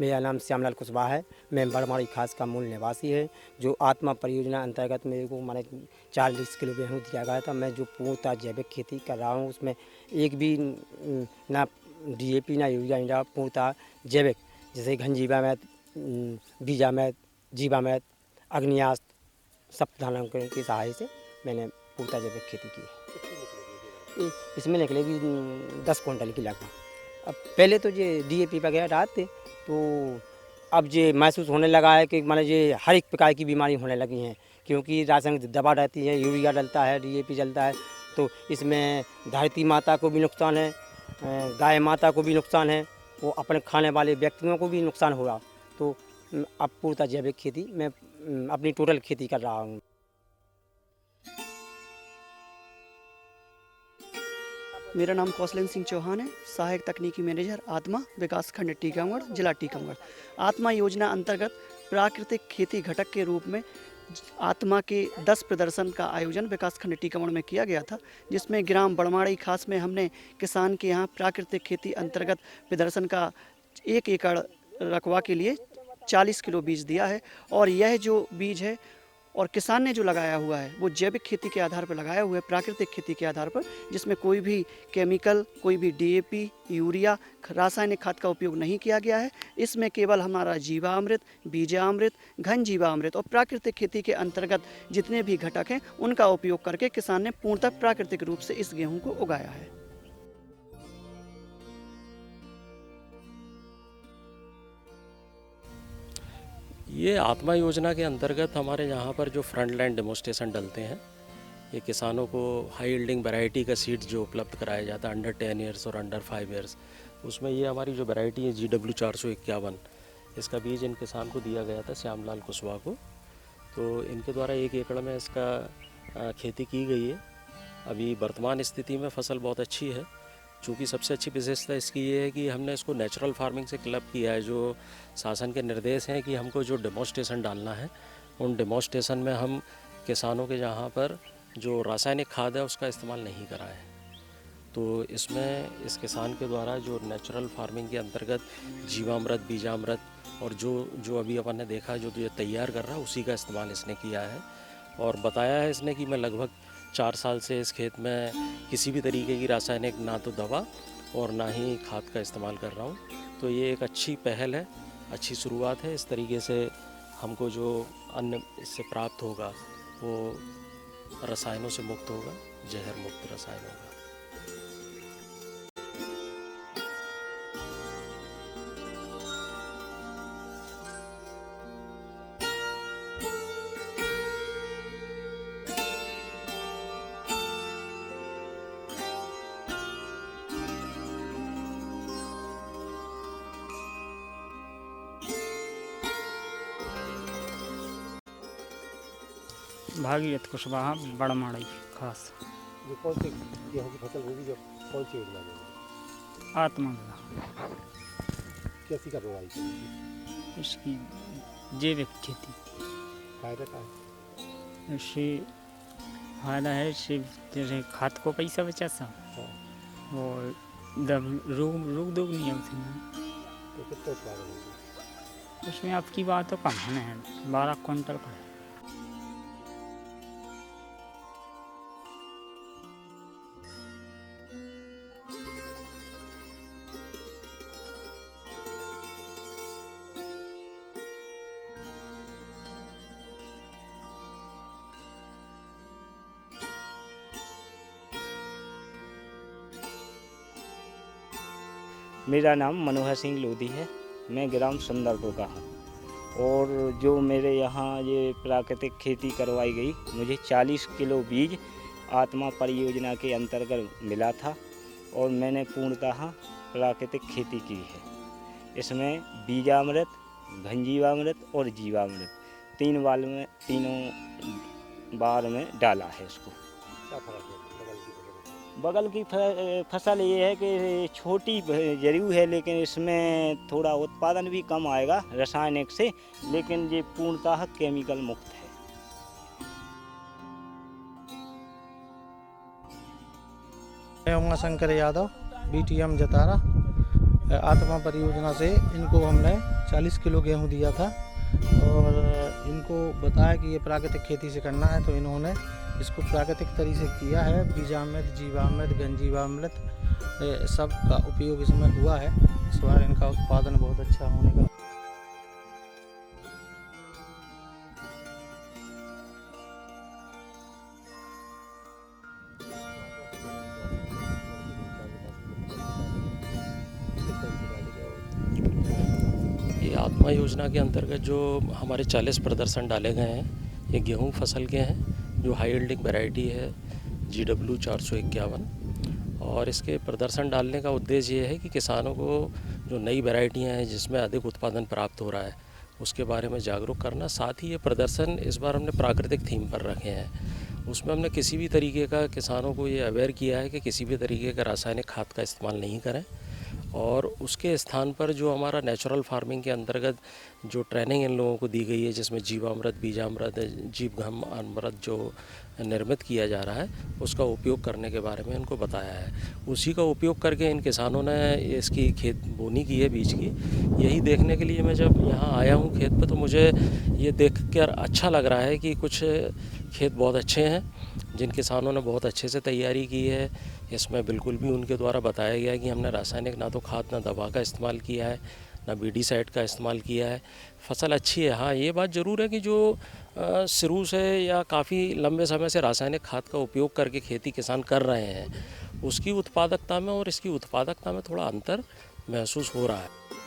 मेरा नाम श्यामलाल कुशवाहा है। मैं बड़माड़ी खास का मूल निवासी है। जो आत्मा परियोजना अंतर्गत मेरे को माने 40 किलो गेहूँ दिया गया था। मैं जो पूर्णतः जैविक खेती कर रहा हूँ, उसमें एक भी ना DAP ना यूरिया नहीं डाला, पूर्णतः जैविक, जैसे घनजीवामृत, बीजामृत, जीवामृत, अग्नियास्त्र सब प्रधानों की सहायता से मैंने पूर्णतः जैविक खेती की है। इसमें निकलेगी 10 क्विंटल की लगभग। अब पहले तो ये DAP वगैरह डालते, तो अब ये महसूस होने लगा है कि माने ये हर एक प्रकार की बीमारी होने लगी हैं, क्योंकि रासायनिक दवा रहती है, यूरिया डलता है, DAP डलता है, तो इसमें धरती माता को भी नुकसान है, गाय माता को भी नुकसान है, वो अपने खाने वाले व्यक्तियों को भी नुकसान होगा। तो अब पूर्णतः जैविक खेती मैं अपनी टोटल खेती कर रहा हूँ। मेरा नाम कौशलेंद्र सिंह चौहान है, सहायक तकनीकी मैनेजर आत्मा, विकास खंड टीकमगढ़, जिला टीकमगढ़। आत्मा योजना अंतर्गत प्राकृतिक खेती घटक के रूप में आत्मा के 10 प्रदर्शन का आयोजन विकास खंड टीकमगढ़ में किया गया था, जिसमें ग्राम बड़माड़ी खास में हमने किसान के यहाँ प्राकृतिक खेती अंतर्गत प्रदर्शन का 1 एकड़ रकबा के लिए 40 किलो बीज दिया है। और यह जो बीज है और किसान ने जो लगाया हुआ है वो जैविक खेती के आधार पर लगाया हुआ है, प्राकृतिक खेती के आधार पर, जिसमें कोई भी केमिकल, कोई भी DAP, यूरिया, रासायनिक खाद का उपयोग नहीं किया गया है। इसमें केवल हमारा जीवामृत, बीजामृत, घन जीवामृत और प्राकृतिक खेती के अंतर्गत जितने भी घटक हैं उनका उपयोग करके किसान ने पूर्णतः प्राकृतिक रूप से इस गेहूँ को उगाया है। ये आत्मा योजना के अंतर्गत हमारे यहाँ पर जो फ्रंट लाइन डेमोस्ट्रेशन डलते हैं, ये किसानों को हाई यील्डिंग वैरायटी का सीड जो उपलब्ध कराया जाता है अंडर 10 ईयर्स और अंडर 5 ईयर्स, उसमें ये हमारी जो वैरायटी है GW 451, इसका बीज इन किसान को दिया गया था, श्यामलाल कुशवाहा को। तो इनके द्वारा 1 एकड़ में इसका खेती की गई है। अभी वर्तमान स्थिति में फसल बहुत अच्छी है। चूँकि सबसे अच्छी विशेषता इसकी ये है कि हमने इसको नेचुरल फार्मिंग से क्लब किया है। जो शासन के निर्देश हैं कि हमको जो डेमोस्ट्रेशन डालना है, उन डेमोस्ट्रेशन में हम किसानों के जहाँ पर जो रासायनिक खाद है उसका इस्तेमाल नहीं करा है। तो इसमें इस किसान के द्वारा जो नेचुरल फार्मिंग के अंतर्गत जीवामृत, बीजामृत और जो अभी अपन ने देखा जो ये तैयार कर रहा है उसी का इस्तेमाल इसने किया है। और बताया है इसने कि मैं लगभग 4 साल से इस खेत में किसी भी तरीके की रासायनिक ना तो दवा और ना ही खाद का इस्तेमाल कर रहा हूँ। तो ये एक अच्छी पहल है, अच्छी शुरुआत है। इस तरीके से हमको जो अन्न इससे प्राप्त होगा वो रसायनों से मुक्त होगा, जहर मुक्त रसायन होगा। भागीरथ कुशवाहा, बड़माड़ी खास। ये कौन सी गेहूँ की फसल होगी, जो कौन सी योजना में? आत्मा कैसी कार्रवाई करेगी? इसकी जैविक खेती। फायदा क्या है? इससे फायदा है, इससे जैसे खाद को पैसा बचा सा और रोग दोग नहीं है उसमें। तो कितना उत्पादन होगा? उसमें आपकी बात तो कम है, 12 क्विंटल का है। मेरा नाम मनोहर सिंह लोधी है। मैं ग्राम सुंदरपुर का हूँ और जो मेरे यहाँ ये प्राकृतिक खेती करवाई गई, मुझे 40 किलो बीज आत्मा परियोजना के अंतर्गत मिला था और मैंने पूर्णतः प्राकृतिक खेती की है। इसमें बीजामृत, घनजीवामृत और जीवामृत तीनों बार में डाला है इसको। क्या फर्क है बगल की फसल ये है कि छोटी जरूर है, लेकिन इसमें थोड़ा उत्पादन भी कम आएगा रासायनिक से, लेकिन ये पूर्णतः केमिकल मुक्त है। मैं उमाशंकर यादव, BTM जतारा। आत्मा परियोजना से इनको हमने 40 किलो गेहूं दिया था और इनको बताया कि ये प्राकृतिक खेती से करना है, तो इन्होंने इसको प्राकृतिक तरीके से किया है। बीजामृत, जीवामृत, गंजीवामृत सब का उपयोग इसमें हुआ है। इस बार इनका उत्पादन बहुत अच्छा होने का ये आत्मा योजना के अंतर्गत जो हमारे 40 प्रदर्शन डाले गए हैं, ये गेहूं फसल के हैं जो हाई यील्डिंग वैरायटी है GW 451। और इसके प्रदर्शन डालने का उद्देश्य ये है कि किसानों को जो नई वैरायटियां हैं जिसमें अधिक उत्पादन प्राप्त हो रहा है उसके बारे में जागरूक करना। साथ ही ये प्रदर्शन इस बार हमने प्राकृतिक थीम पर रखे हैं। उसमें हमने किसी भी तरीके का किसानों को ये अवेयर किया है कि किसी भी तरीके का रासायनिक खाद का इस्तेमाल नहीं करें, और उसके स्थान पर जो हमारा नेचुरल फार्मिंग के अंतर्गत जो ट्रेनिंग इन लोगों को दी गई है, जिसमें जीवामृत, बीजामृत, जीवघम अमृत जो निर्मित किया जा रहा है उसका उपयोग करने के बारे में इनको बताया है। उसी का उपयोग करके इन किसानों ने इसकी खेत बोनी की है बीज की। यही देखने के लिए मैं जब यहाँ आया हूँ खेत पे, तो मुझे ये देख कर अच्छा लग रहा है कि कुछ खेत बहुत अच्छे हैं जिन किसानों ने बहुत अच्छे से तैयारी की है। इसमें बिल्कुल भी उनके द्वारा बताया गया है कि हमने रासायनिक ना तो खाद ना दवा का इस्तेमाल किया है, ना बीडीसाइड का इस्तेमाल किया है। फसल अच्छी है। हाँ, ये बात ज़रूर है कि जो शुरू से या काफ़ी लंबे समय से रासायनिक खाद का उपयोग करके खेती किसान कर रहे हैं, उसकी उत्पादकता में और इसकी उत्पादकता में थोड़ा अंतर महसूस हो रहा है।